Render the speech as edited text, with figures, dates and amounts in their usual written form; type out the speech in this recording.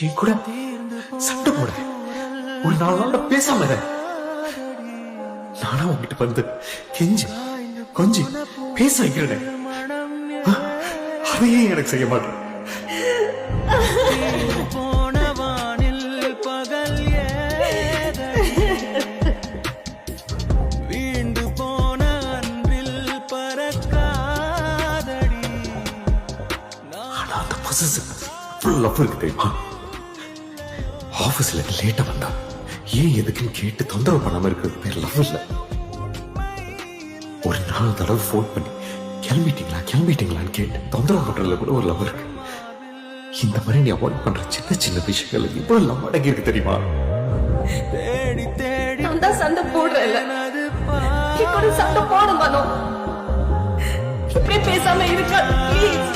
என் கூட சண்டை போட ஒரு 4 நாள் பேசாம இரு. நானா உங்ககிட்ட வந்து கெஞ்சி கொஞ்சி பேச வைக்கிறேன். அதையே எனக்கு செய்ய மாட்டேன். ஆபீஸ்ல லேட்டா வந்தா ஏன் எதுக்குன்னு கேட்டு தொந்தரவு பண்ணாம இருக்கிறது பேர் லவ் இல்ல. ஒரு 4 தடவை போன் பண்ணி கிளம்பிட்டீங்களான்னு கேட்டு தொந்தரவு பண்றதுல கூட ஒரு லவ் இருக்கு. இந்த மாதிரி நீ அவாய்ட் பண்ற சின்ன சின்ன விஷயங்கள் இவ்வளவு லவ் அடங்கி இருக்கு தெரியுமா? நான் தான் சண்டை போடுறேன், சண்டை போட மனோ. இப்படி பேசாம இருக்க ப்ளீஸ்.